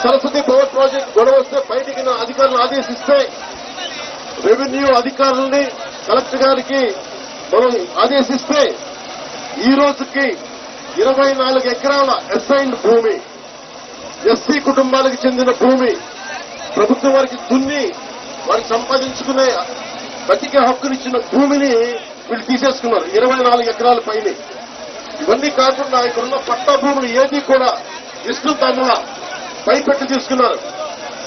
Saraswati power project గొడవ వస్తే బయటికి అధికారులను ఆదేశిస్తే రెవెన్యూ అధికారులని కలెక్టర్ గారికి మనం ఆదేశిస్తే ఈ రోజుకి 24 ఎకరాల అసైన్డ్ భూమి ఎస్సీ కుటుంబాలకు చెందిన భూమి ప్రభుత్వం వారికి దున్ని వారికి సంపాదించుకునే బతికే హక్కునిచ్చిన భూమిని వీళ్ళు తీసేసుకున్నారు 24 ఎకరాల పైన. ఇవన్నీ కాకుండా ఇక్కడున్న పట్టా భూములు ఏది కూడా విస్తృతంగా పైపెట్టి తీసుకున్నారు.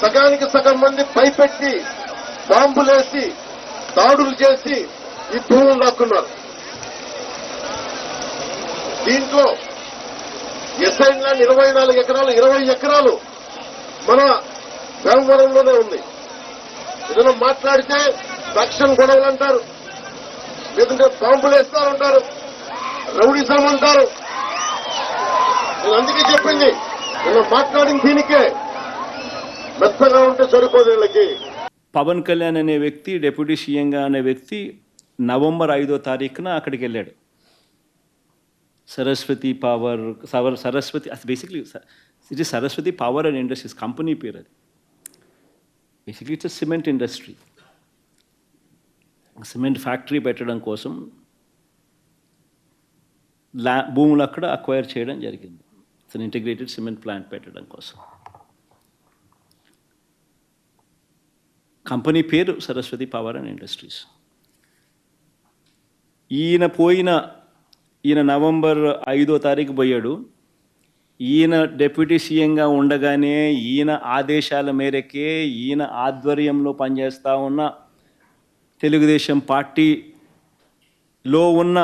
సగానికి సగం మంది పైపెట్టి బాంబులేసి దాడులు చేసి ఈ భూములు లాక్కున్నారు. దీంట్లో ఎస్ఐన్ ల్యాండ్ 24 ఎకరాలు 20 ఎకరాలు మన భీమవరంలోనే ఉంది. ఏదైనా మాట్లాడితే రక్షణ గొడవలు అంటారు, లేదంటే బాంబులు వేస్తారంటారు, రౌడీజం అంటారు. నేను అందుకే చెప్పింది, నేను మాట్లాడిన దీనికే మెత్తగా ఉంటే సరిపోదు వీళ్ళకి. పవన్ కళ్యాణ్ అనే వ్యక్తి, డిప్యూటీ సీఎంగా అనే వ్యక్తి నవంబర్ 5వ తారీఖున అక్కడికి వెళ్ళాడు. Saraswati power Saraswati basically it is Saraswati power and industries company పేరు. అది basically it's cement industry. Cement factory పెట్టడం కోసం భూములు అక్కడ అక్వైర్ చేయడం జరిగింది. ఇట్స్ ఇంటిగ్రేటెడ్ సిమెంట్ ప్లాంట్ పెట్టడం కోసం. కంపెనీ పేరు సరస్వతి పవర్ అండ్ ఇండస్ట్రీస్. ఈయన నవంబర్ 5వ తారీఖు పోయాడు. ఈయన డిప్యూటీ సీఎంగా ఉండగానే ఈయన ఆదేశాల మేరకే ఈయన ఆధ్వర్యంలో పనిచేస్తూ ఉన్న తెలుగుదేశం పార్టీలో ఉన్న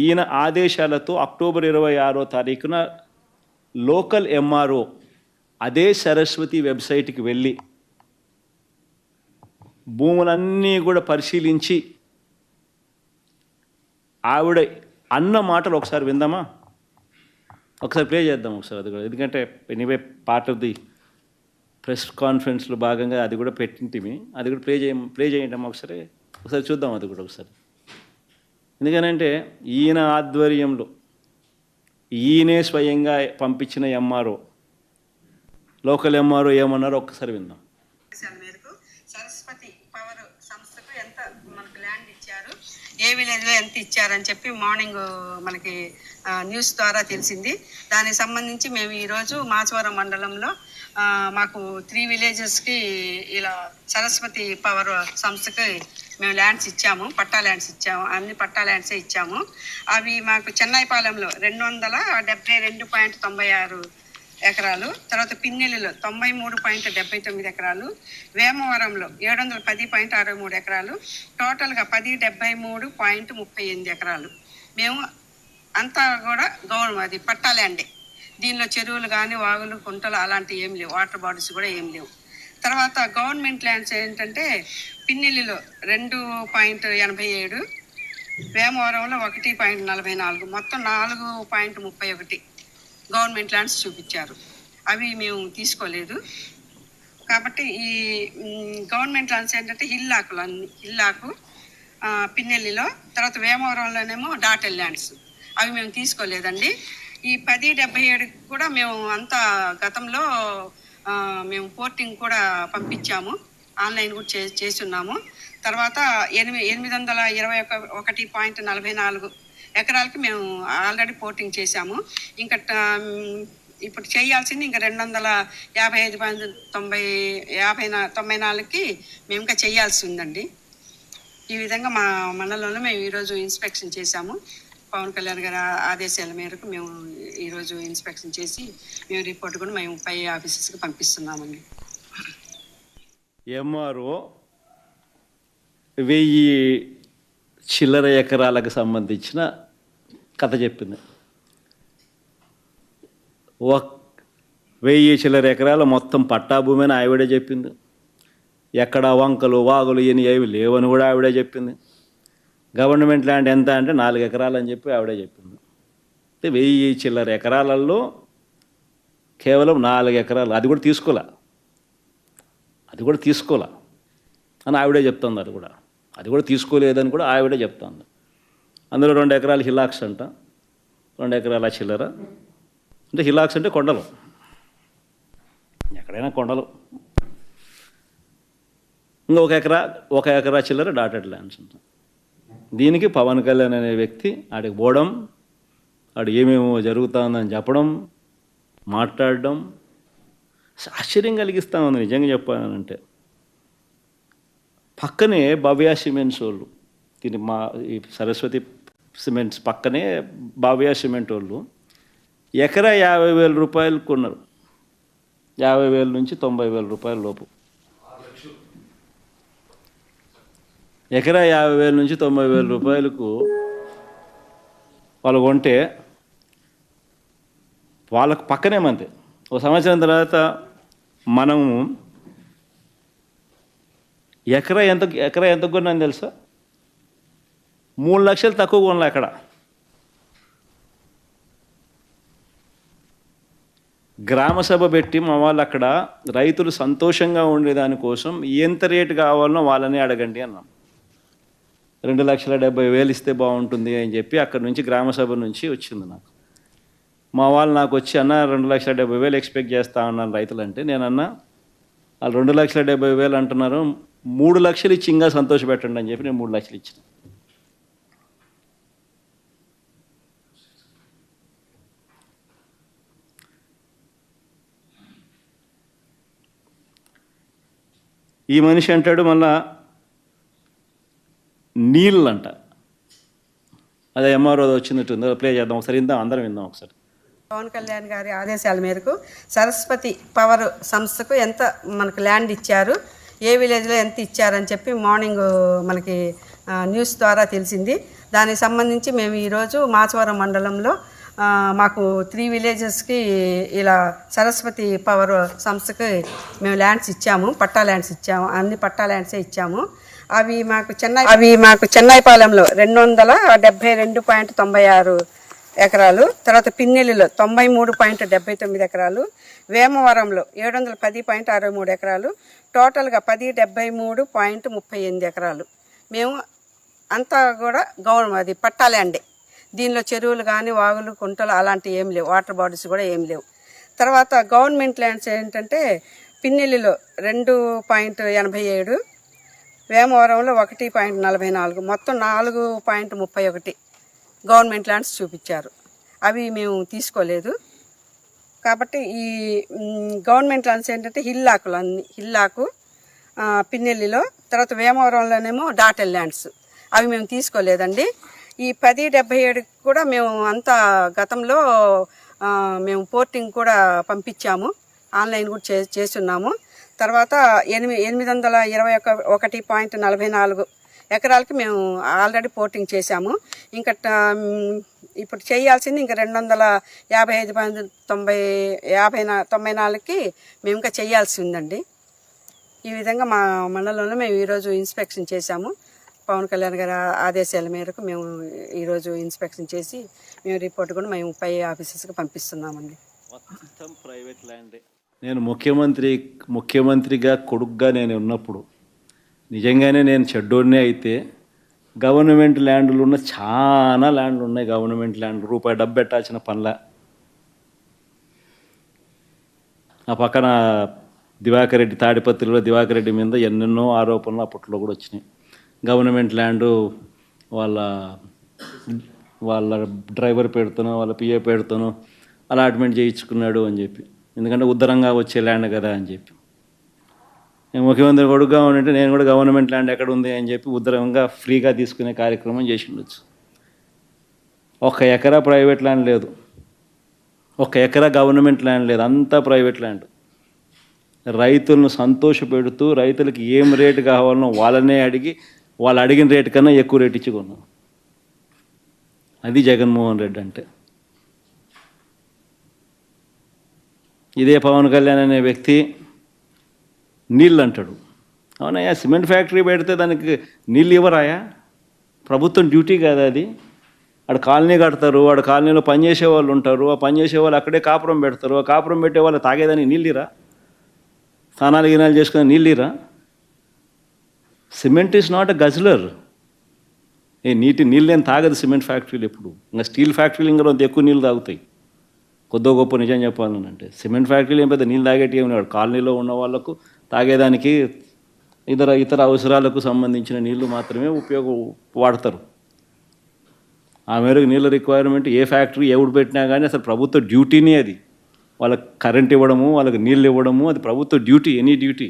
ఈయన ఆదేశాలతో అక్టోబర్ 26వ తారీఖున లోకల్ ఎంఆర్ఓ అదే సరస్వతి వెబ్సైట్కి వెళ్ళి భూములన్నీ కూడా పరిశీలించి ఆవిడ అన్న మాటలు ఒకసారి విందామా? ఒకసారి ప్లే చేద్దాం ఒకసారి. అది కూడా ఎందుకంటే anyway part of the press కాన్ఫరెన్స్లో భాగంగా అది కూడా పెట్టింటిమి. అది కూడా ప్లే చేయండి ఒకసారి చూద్దాం అది కూడా ఒకసారి. ఎందుకనంటే ఈయన ఆధ్వర్యంలో ఈయనే స్వయంగా పంపించిన ఎంఆర్ఓ, లోకల్ ఎంఆర్ఓ ఏమన్నారో ఒక్కసారి విందాం. సరస్వతి పవర్ సంస్థకు ఎంత మనకు ల్యాండ్ ఇచ్చారు, ఏ విలేజ్లో ఎంత ఇచ్చారని చెప్పి మార్నింగ్ మనకి న్యూస్ ద్వారా తెలిసింది. దానికి సంబంధించి మేము ఈరోజు మాచవరం మండలంలో మాకు 3 విలేజెస్కి ఇలా సరస్వతి పవర్ సంస్థకి మేము ల్యాండ్స్ ఇచ్చాము, పట్టా ల్యాండ్స్ ఇచ్చాము. అన్ని పట్టా ల్యాండ్సే ఇచ్చాము. అవి మాకు చెన్నైపాలెంలో 272.96 ఎకరాలు, తర్వాత పిన్నెల్లిలో 93.79 ఎకరాలు, వేమవరంలో 710.63 ఎకరాలు, టోటల్గా 1073.38 ఎకరాలు. మేము అంతా కూడా అది పట్టా ల్యాండే. దీనిలో చెరువులు కానీ వాగులు కుంటలు అలాంటివి ఏం లేవు, వాటర్ బాడీస్ కూడా ఏం లేవు. తర్వాత గవర్నమెంట్ ల్యాండ్స్ ఏంటంటే పిన్నెల్లిలో 2.87, వేమవరంలో 1.44, మొత్తం 4.31 గవర్నమెంట్ ల్యాండ్స్ చూపించారు. అవి మేము తీసుకోలేదు. కాబట్టి ఈ గవర్నమెంట్ ల్యాండ్స్ ఏంటంటే హిల్లాకు పిన్నెల్లిలో, తర్వాత వేమవరంలోనేమో డాటెల్ ల్యాండ్స్, అవి మేము తీసుకోలేదండి. ఈ 1077 కూడా మేము అంతా గతంలో మేము పోర్టింగ్ కూడా పంపించాము, ఆన్లైన్ కూడా చేస్తున్నాము. తర్వాత 821.44 ఎకరాలకి మేము ఆల్రెడీ పోర్టింగ్ చేశాము. ఇంకా ఇప్పుడు చేయాల్సింది ఇంకా 255.94కి మేము ఇంకా చేయాల్సి ఉందండి. ఈ విధంగా మా మండలంలో మేము ఈరోజు ఇన్స్పెక్షన్ చేశాము. పవన్ కళ్యాణ్ గారి ఆదేశాల మేరకు మేము ఈరోజు ఇన్స్పెక్షన్ చేసి మేము రిపోర్ట్ కూడా మేము పై ఆఫీసెస్కి పంపిస్తున్నామండి. ఎంఆర్ఓ 1000 చిల్లర ఎకరాలకు సంబంధించిన కథ చెప్పింది. 1000 చిల్లర ఎకరాలు మొత్తం పట్టా భూమి అని ఆవిడే చెప్పింది. ఎక్కడ వంకలు వాగులు ఏవి లేవని కూడా ఆవిడే చెప్పింది. గవర్నమెంట్ ల్యాండ్ ఎంత అంటే 4 ఎకరాలు అని చెప్పి ఆవిడే చెప్పింది. 1000 చిల్లర ఎకరాలలో కేవలం 4 ఎకరాలు, అది కూడా తీసుకోలే అని ఆవిడే చెప్తుంది. అది కూడా తీసుకోలేదని కూడా ఆవిడే చెప్తుంది. అందులో 2 ఎకరాలు హిలాక్స్ అంట, 2 ఎకరాల చిల్లర. అంటే హిలాక్స్ అంటే కొండలు, ఎక్కడైనా కొండలు. ఇంకా ఒక ఎకరా చిల్లర డాటెడ్ ల్యాండ్స్ ఉంటాయి. దీనికి పవన్ కళ్యాణ్ అనే వ్యక్తి ఆడికి పోవడం, ఆడు ఏమేమో జరుగుతుందని చెప్పడం, మాట్లాడడం ఆశ్చర్యం కలిగిస్తూ ఉంది నిజంగా చెప్పానంటే. పక్కనే భవ్య సిమెంట్స్ వాళ్ళు, దీని ఈ సరస్వతి సిమెంట్స్ పక్కనే భవ్య సిమెంట్ వాళ్ళు ఎకరా 50,000 రూపాయలు కొన్నారు. 50,000 నుంచి 90,000 రూపాయల లోపు. ఎకరా 50,000 నుంచి 90,000 రూపాయలకు వాళ్ళు కొంటే వాళ్ళకు పక్కనే మంతే. ఒక సంవత్సరం తర్వాత మనము ఎకరా ఎంత కొన్నాను తెలుసా? 3 లక్షలు తక్కువ కొనలే అక్కడ. గ్రామసభ పెట్టి మా వాళ్ళు అక్కడ రైతులు సంతోషంగా ఉండేదానికోసం ఎంత రేటు కావాలనో వాళ్ళని అడగండి అన్నాం. 2,70,000 ఇస్తే బాగుంటుంది అని చెప్పి అక్కడి నుంచి గ్రామసభ నుంచి వచ్చింది నాకు. మా వాళ్ళు నాకు వచ్చి అన్న 2,70,000 ఎక్స్పెక్ట్ చేస్తా ఉన్నాను రైతులు అంటే, నేను అన్నా వాళ్ళు 2,70,000 అంటున్నారు, 3 లక్షలు ఇచ్చి ఇంకా సంతోష పెట్టండి అని చెప్పి నేను 3 లక్షలు ఇచ్చిన. ఈ మనిషి అంటాడు మళ్ళా నీళ్ళు అంట. అదే ఎంఆర్ఓ వచ్చినట్టుంది, ప్లే చేద్దాం ఒకసారి, అందరం విందాం ఒకసారి. పవన్ కళ్యాణ్ గారి ఆదేశాల మేరకు సరస్వతి పవర్ సంస్థకు ఎంత మనకు ల్యాండ్ ఇచ్చారు, ఏ విలేజ్లో ఎంత ఇచ్చారని చెప్పి మార్నింగ్ మనకి న్యూస్ ద్వారా తెలిసింది. దానికి సంబంధించి మేము ఈరోజు మాచవరం మండలంలో మాకు 3 విలేజెస్కి ఇలా సరస్వతి పవర్ సంస్థకి మేము ల్యాండ్స్ ఇచ్చాము, పట్టా ల్యాండ్స్ ఇచ్చాము. అన్ని పట్టా ల్యాండ్సే ఇచ్చాము. అవి మాకు చెన్నైపాలెంలో 272.96 ఎకరాలు, తర్వాత పిన్నెల్లిలో 93.79 ఎకరాలు, వేమవరంలో 710.63 ఎకరాలు, టోటల్గా 1073.38 ఎకరాలు. మేము అంతా కూడా అది పట్టా ల్యాండే. దీనిలో చెరువులు కానీ వాగులు కుంటలు అలాంటివి ఏం లేవు, వాటర్ బాడీస్ కూడా ఏం లేవు. తర్వాత గవర్నమెంట్ ల్యాండ్స్ ఏంటంటే పిన్నెల్లిలో 2.87, వేమవరంలో 1.44, మొత్తం 4.31 గవర్నమెంట్ ల్యాండ్స్ చూపించారు. అవి మేము తీసుకోలేదు. కాబట్టి ఈ గవర్నమెంట్ ల్యాండ్స్ ఏంటంటే హిల్లాకులు, అన్ని హిల్లాకు పిన్నెల్లిలో, తర్వాత వేమవరంలోనేమో డాటెల్ ల్యాండ్స్, అవి మేము తీసుకోలేదండి. ఈ 1077 కూడా మేము అంతా గతంలో మేము పోర్టింగ్ కూడా పంపించాము, ఆన్లైన్ కూడా చేస్తున్నాము. తర్వాత 821.44 ఎకరాలకి మేము ఆల్రెడీ పోర్టింగ్ చేశాము. ఇంకా ఇప్పుడు చేయాల్సింది ఇంకా 255.94కి మేము ఇంకా చేయాల్సి ఉందండి. ఈ విధంగా మా మండలంలో మేము ఈరోజు ఇన్స్పెక్షన్ చేశాము. పవన్ కళ్యాణ్ గారి ఆదేశాల మేరకు మేము ఈరోజు ఇన్స్పెక్షన్ చేసి మేము రిపోర్ట్ కూడా మేము పై ఆఫీసర్స్కి పంపిస్తున్నామండి. మొత్తం ప్రైవేట్ ల్యాండే. నేను ముఖ్యమంత్రిగా కొడుకుగా నేను ఉన్నప్పుడు నిజంగానే నేను చెడ్డోడినే అయితే గవర్నమెంట్ ల్యాండ్లు ఉన్న చాలా ల్యాండ్లు ఉన్నాయి. గవర్నమెంట్ ల్యాండ్ రూపాయి డబ్బు పెట్టాల్సిన పనిలా. ఆ పక్కన దివాకర్ రెడ్డి, తాడిపత్రిలో దివాకర్ రెడ్డి మీద ఎన్నెన్నో ఆరోపణలు అప్పట్లో కూడా వచ్చినాయి. గవర్నమెంట్ ల్యాండు వాళ్ళ డ్రైవర్ పెడుతాను, వాళ్ళ పిఏ పెడుతాను, అలాట్మెంట్ చేయించుకున్నాడు అని చెప్పి, ఎందుకంటే ఉత్తరంగా వచ్చే ల్యాండ్ కదా అని చెప్పి. నేను ముఖ్యమంత్రి కొడుకుగా ఉంటే నేను కూడా గవర్నమెంట్ ల్యాండ్ ఎక్కడ ఉంది అని చెప్పి ఉత్తరంగా ఫ్రీగా తీసుకునే కార్యక్రమం చేసి ఉండొచ్చు. 1 ఎకరా ప్రైవేట్ ల్యాండ్ లేదు, 1 ఎకరా గవర్నమెంట్ ల్యాండ్ లేదు, అంతా ప్రైవేట్ ల్యాండ్. రైతులను సంతోషపెడుతూ రైతులకి ఏం రేటు కావాలనో వాళ్ళనే అడిగి వాళ్ళు అడిగిన రేటు కన్నా ఎక్కువ రేటు ఇచ్చి కొన్నాం. అది జగన్మోహన్ రెడ్డి అంటే. ఇదే పవన్ కళ్యాణ్ అనే వ్యక్తి నీళ్ళు అంటాడు. అవునయ్యా, సిమెంట్ ఫ్యాక్టరీ పెడితే దానికి నీళ్ళు ఇవ్వరాయా? ప్రభుత్వం డ్యూటీ కదా అది. ఆడ కాలనీ కడతారు, ఆడ కాలనీలో పనిచేసే వాళ్ళు ఉంటారు, ఆ పనిచేసే వాళ్ళు అక్కడే కాపురం పెడతారు, ఆ కాపురం పెట్టే వాళ్ళు తాగేదానికి నీళ్ళిరా? స్నానాలు గినాలు చేసుకుని నీళ్ళిరా? Cement is not a guzzler. నీళ్ళేం తాగదు సిమెంట్ ఫ్యాక్టరీలు ఎప్పుడు. ఇంకా స్టీల్ ఫ్యాక్టరీలు ఇంకా ఎక్కువ నీళ్ళు తాగుతాయి. కొద్దో గొప్ప నిజం చెప్పాలంటే సిమెంట్ ఫ్యాక్టరీలు ఏం పెద్ద నీళ్ళు తాగేటివి ఉన్నాడు. కాలనీలో ఉన్న వాళ్ళకు తాగేదానికి ఇతర అవసరాలకు సంబంధించిన నీళ్లు మాత్రమే వాడతారు. ఆ మేరకు నీళ్ళ రిక్వైర్మెంట్ ఏ ఫ్యాక్టరీ ఎవడు పెట్టినా కానీ అసలు ప్రభుత్వ డ్యూటీనే అది. వాళ్ళకి కరెంట్ ఇవ్వడము, వాళ్ళకి నీళ్ళు ఇవ్వడము అది ప్రభుత్వ డ్యూటీ, ఎనీ డ్యూటీ.